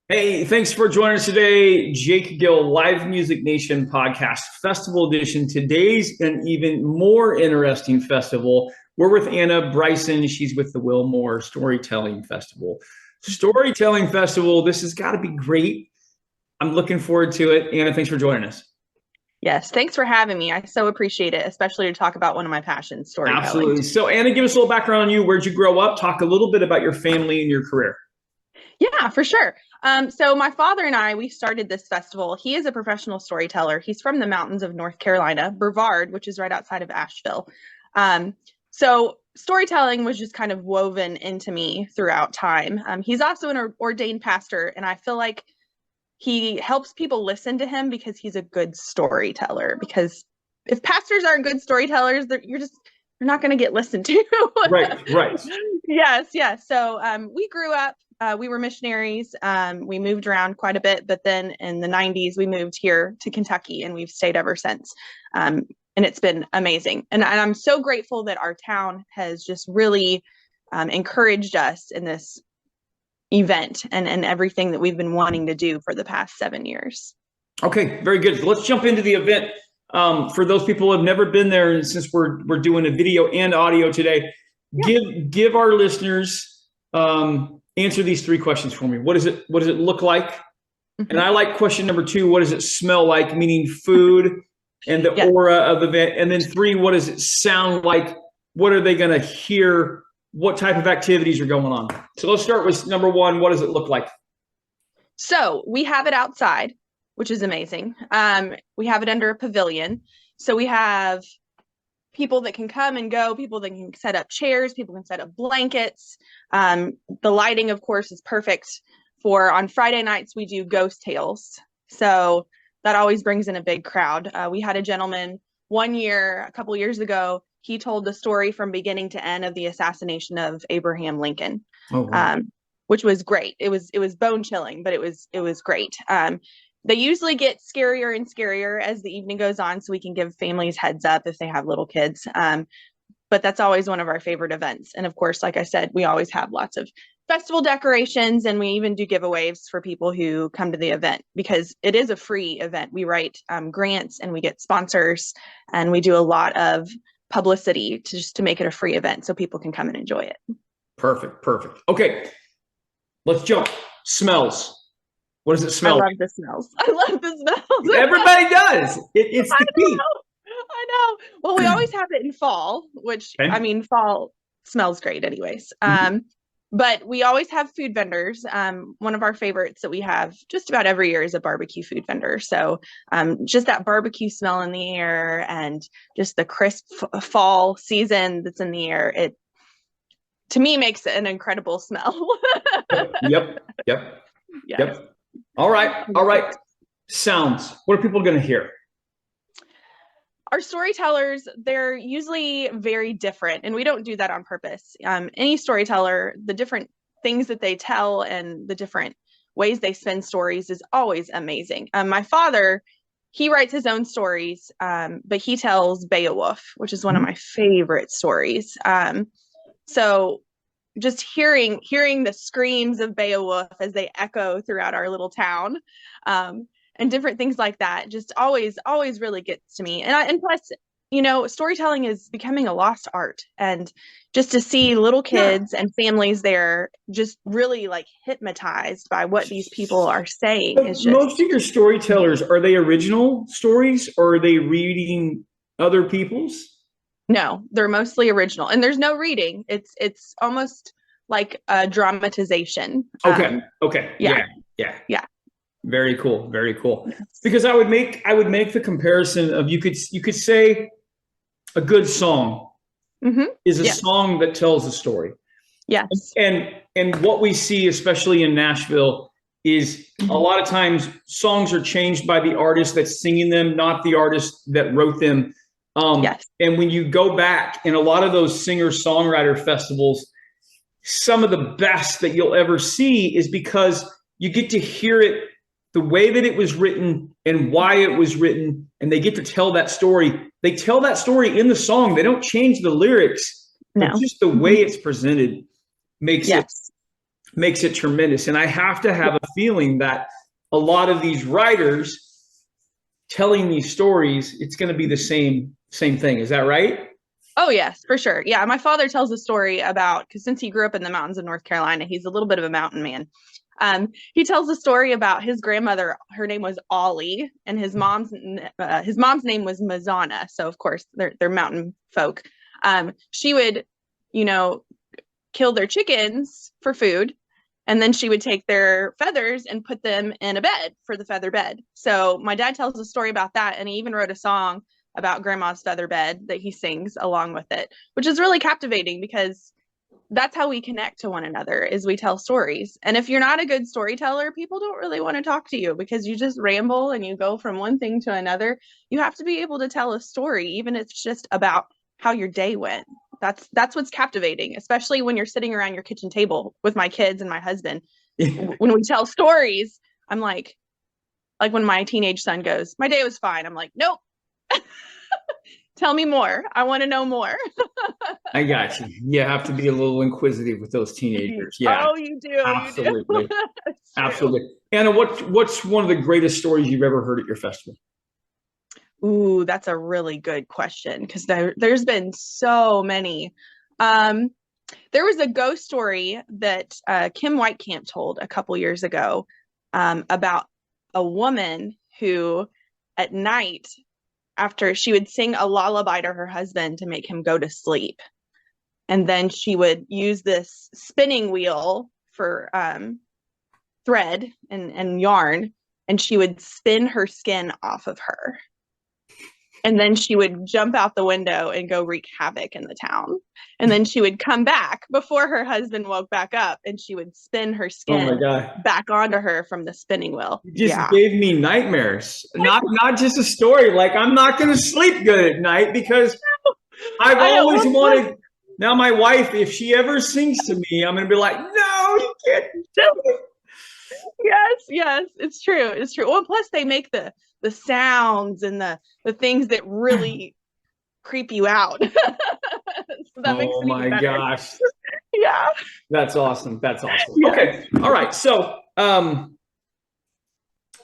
Hey, thanks for joining us today. Jake Gill, Live Music Nation podcast, Festival Edition. Today's an even more interesting festival. We're with Anna Bryson. She's with the Wilmore Storytelling Festival. Storytelling Festival, this has got to be great. I'm looking forward to it. Anna, thanks for joining us. Yes, thanks for having me. I so appreciate it, especially to talk about one of my passions, storytelling. Absolutely. So, Anna, give us a little background on you. Where'd you grow up? Talk a little bit about your family and your career. Yeah, for sure. So my father and I, we started this festival. He is a professional storyteller. He's from the mountains of North Carolina, Brevard, which is right outside of Asheville. So storytelling was just kind of woven into me throughout time. He's also an ordained pastor, and I feel like he helps people listen to him because he's a good storyteller. Because if pastors aren't good storytellers, you're not going to get listened to. Right. Yes. So we grew up, we were missionaries. We moved around quite a bit, but then in the 90s, we moved here to Kentucky and we've stayed ever since. And it's been amazing. And I'm so grateful that our town has just really encouraged us in this event and everything that we've been wanting to do for the past 7 years. Okay, very good. So let's jump into the event. For those people who have never been there, and since we're doing a video and audio today, give our listeners answer these three questions for me. What does it look like? Mm-hmm. And I like question number 2. What does it smell like? Meaning food and the aura of the event. And then 3, what does it sound like? What are they going to hear? What type of activities are going on? So let's start with number 1. What does it look like? So we have it outside, which is amazing. We have it under a pavilion. So we have people that can come and go, people that can set up chairs, people can set up blankets. The lighting, of course, is perfect for on Friday nights, we do ghost tales. So that always brings in a big crowd. We had a gentleman one year, a couple years ago, he told the story from beginning to end of the assassination of Abraham Lincoln. Oh, wow. Which was great. It was bone chilling, but it was great. They usually get scarier and scarier as the evening goes on, so we can give families heads up if they have little kids. But that's always one of our favorite events. And of course, like I said, we always have lots of festival decorations, and we even do giveaways for people who come to the event because it is a free event. We write grants and we get sponsors, and we do a lot of publicity to make it a free event so people can come and enjoy it. Perfect. Okay, let's jump. Smells. What does it smell like? I love the smells. Everybody does. It's the key. I know. Well, we always have it in fall, which, I mean, fall smells great anyways. But we always have food vendors. One of our favorites that we have just about every year is a barbecue food vendor. So just that barbecue smell in the air and just the crisp fall season that's in the air, it, to me, makes it an incredible smell. Yep. All right. Sounds. What are people going to hear? Our storytellers, they're usually very different, and we don't do that on purpose. Any storyteller, the different things that they tell and the different ways they spin stories is always amazing. My father, he writes his own stories, but he tells Beowulf, which is one of my favorite stories. So just hearing the screams of Beowulf as they echo throughout our little town, and different things like that just always really gets to me. And plus, storytelling is becoming a lost art, and just to see little kids and families there just really like hypnotized by what these people are saying is just. Most of your storytellers, are they original stories or are they reading other people's? No, they're mostly original, and there's no reading. It's almost like a dramatization. Okay. Yeah. Very cool. Because I would make the comparison of you could say a good song is a song that tells a story. Yes. And what we see, especially in Nashville, is a lot of times songs are changed by the artist that's singing them, not the artist that wrote them. And when you go back in a lot of those singer-songwriter festivals, some of the best that you'll ever see is because you get to hear it the way that it was written and why it was written, and they get to tell that story. They tell that story in the song. They don't change the lyrics. No. Just the way it's presented makes it makes it tremendous. And I have to have a feeling that a lot of these writers telling these stories, it's going to be the same thing. Is that right? Oh, yes, for sure. Yeah, my father tells a story about, because since he grew up in the mountains of North Carolina, he's a little bit of a mountain man. He tells a story about his grandmother. Her name was Ollie, and his mom's name was Mazana. So of course they're mountain folk. She would, kill their chickens for food, and then she would take their feathers and put them in a bed for the feather bed. So my dad tells a story about that, and he even wrote a song about grandma's feather bed that he sings along with it, which is really captivating because that's how we connect to one another, is we tell stories. And if you're not a good storyteller, people don't really want to talk to you because you just ramble and you go from one thing to another. You have to be able to tell a story, even if it's just about how your day went. That's what's captivating, especially when you're sitting around your kitchen table with my kids and my husband. When we tell stories, I'm like when my teenage son goes, "My day was fine." I'm like, "Nope." Tell me more. I want to know more. I got you. You have to be a little inquisitive with those teenagers. Yeah. Oh, you do. Absolutely. You do. Absolutely. Anna, what's one of the greatest stories you've ever heard at your festival? Ooh, that's a really good question, because there's been so many. There was a ghost story that Kim Whitecamp told a couple years ago about a woman who at night, after she would sing a lullaby to her husband to make him go to sleep. And then she would use this spinning wheel for thread and yarn, and she would spin her skin off of her. And then she would jump out the window and go wreak havoc in the town. And then she would come back before her husband woke back up, and she would spin her skin back onto her from the spinning wheel. You just gave me nightmares. Not just a story. Like, I'm not going to sleep good at night because I've always wanted. Now my wife, if she ever sings to me, I'm going to be like, "No, you can't do it." Yes, it's true. It's true. Well, plus they make the sounds and the things that really creep you out. So that makes it even better. Gosh. Yeah. That's awesome. That's awesome. Yeah. Okay. All right. So,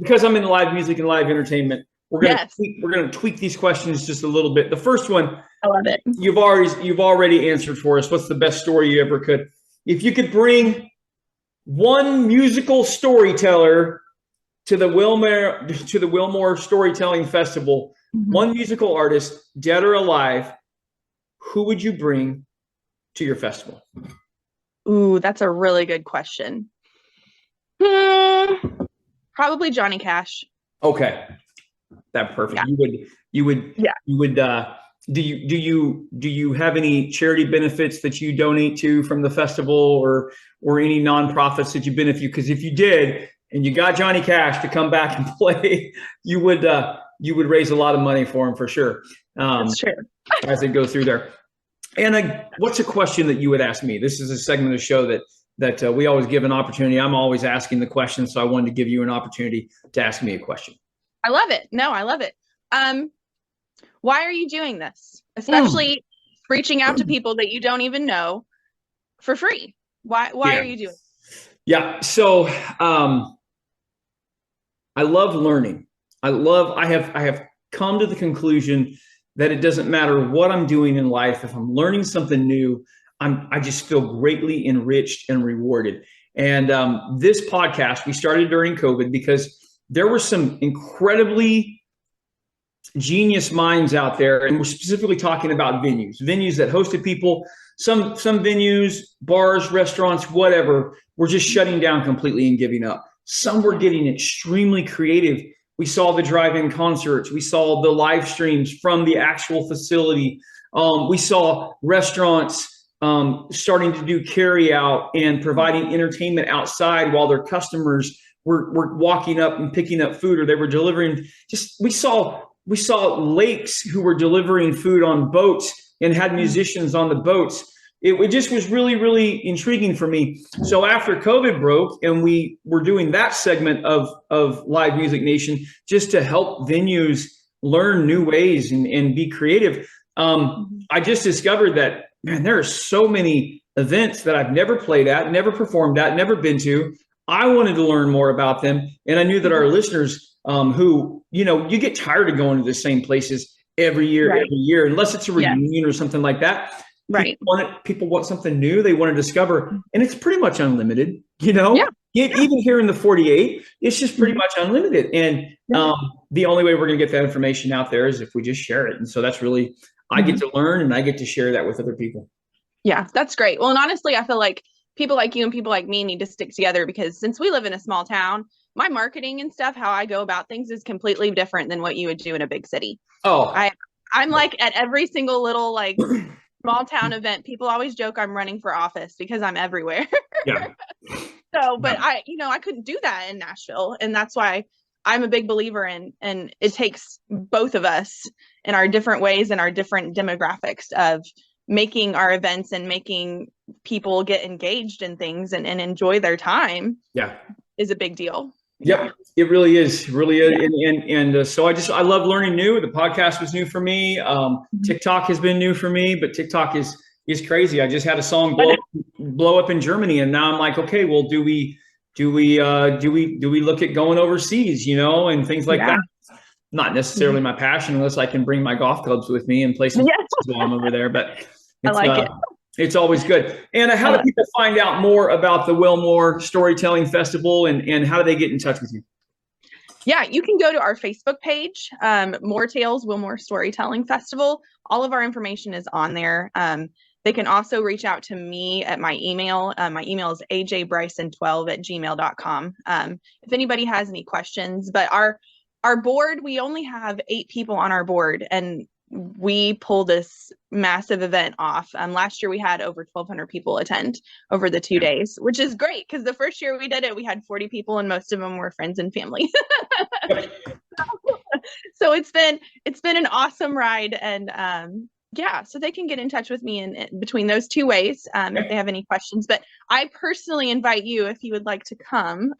because I'm in live music and live entertainment, we're gonna tweak these questions just a little bit. The first one, I love it. You've already answered for us. What's the best story you ever could? If you could bring one musical storyteller to the Wilmore Storytelling Festival, one musical artist, dead or alive, who would you bring to your festival? Ooh, that's a really good question. Probably Johnny Cash. Okay, that's perfect. Yeah. You would. Do you have any charity benefits that you donate to from the festival, or any nonprofits that you benefit? Because if you did, and you got Johnny Cash to come back and play, you would raise a lot of money for him for sure. That's true. As it goes through there. And what's a question that you would ask me? This is a segment of the show that we always give an opportunity. I'm always asking the question, so I wanted to give you an opportunity to ask me a question. I love it. No, I love it. Why are you doing this? Especially reaching out to people that you don't even know for free. Why are you doing this? Yeah. So I love learning. I have come to the conclusion that it doesn't matter what I'm doing in life. If I'm learning something new, I just feel greatly enriched and rewarded. And this podcast, we started during COVID because there were some incredibly genius minds out there. And we're specifically talking about venues that hosted people. Some venues, bars, restaurants, whatever, were just shutting down completely and giving up. Some were getting extremely creative. We saw the drive-in concerts. We saw the live streams from the actual facility. We saw restaurants starting to do carry out and providing entertainment outside while their customers were walking up and picking up food, or they were delivering. We saw lakes who were delivering food on boats and had musicians on the boats. It just was really, really intriguing for me. So after COVID broke and we were doing that segment of Live Music Nation just to help venues learn new ways and be creative, I just discovered that man, there are so many events that I've never played at, never performed at, never been to. I wanted to learn more about them. And I knew that our listeners who, you get tired of going to the same places every year, unless it's a reunion or something like that. Right. People want something new. They want to discover, and it's pretty much unlimited, Yeah. Even here in the 48, it's just pretty much unlimited. And the only way we're going to get that information out there is if we just share it. And so that's really, I get to learn and I get to share that with other people. Yeah, that's great. Well, and honestly, I feel like people like you and people like me need to stick together, because since we live in a small town, my marketing and stuff, how I go about things is completely different than what you would do in a big city. Oh, I'm like at every single little like small town event, people always joke I'm running for office because I'm everywhere. yeah. So, but I couldn't do that in Nashville. And that's why I'm a big believer in, and it takes both of us in our different ways and our different demographics of making our events and making people get engaged in things and enjoy their time. Yeah. Is a big deal. Yep. Yeah. It really is. It really is. Yeah. So I love learning new. The podcast was new for me. TikTok has been new for me, but TikTok is crazy. I just had a song blow up in Germany, and now I'm like, okay, well, do we look at going overseas, and things like that? Not necessarily my passion, unless I can bring my golf clubs with me and play some while I'm over there. But I like it. It's always good. And how do people find out more about the Wilmore Storytelling Festival, and how do they get in touch with you? Yeah, you can go to our Facebook page, More Tales Wilmore Storytelling Festival. All of our information is on there. They can also reach out to me at my email. My email is ajbryson12@gmail.com. If anybody has any questions, but our board, we only have 8 people on our board, and we pull this massive event off. Last year we had over 1,200 people attend over the 2 days, which is great, because the first year we did it, we had 40 people, and most of them were friends and family. So it's been an awesome ride, and so they can get in touch with me in between those 2 ways if they have any questions. But I personally invite you, if you would like to come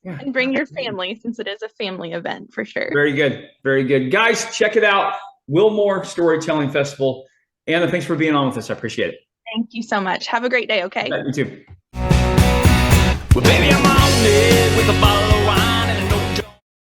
and bring your family, since it is a family event for sure. Very good. Very good. Guys, check it out. Wilmore Storytelling Festival. Anna, thanks for being on with us. I appreciate it. Thank you so much. Have a great day. Okay. You too. Well, baby, I'm on it with a bottle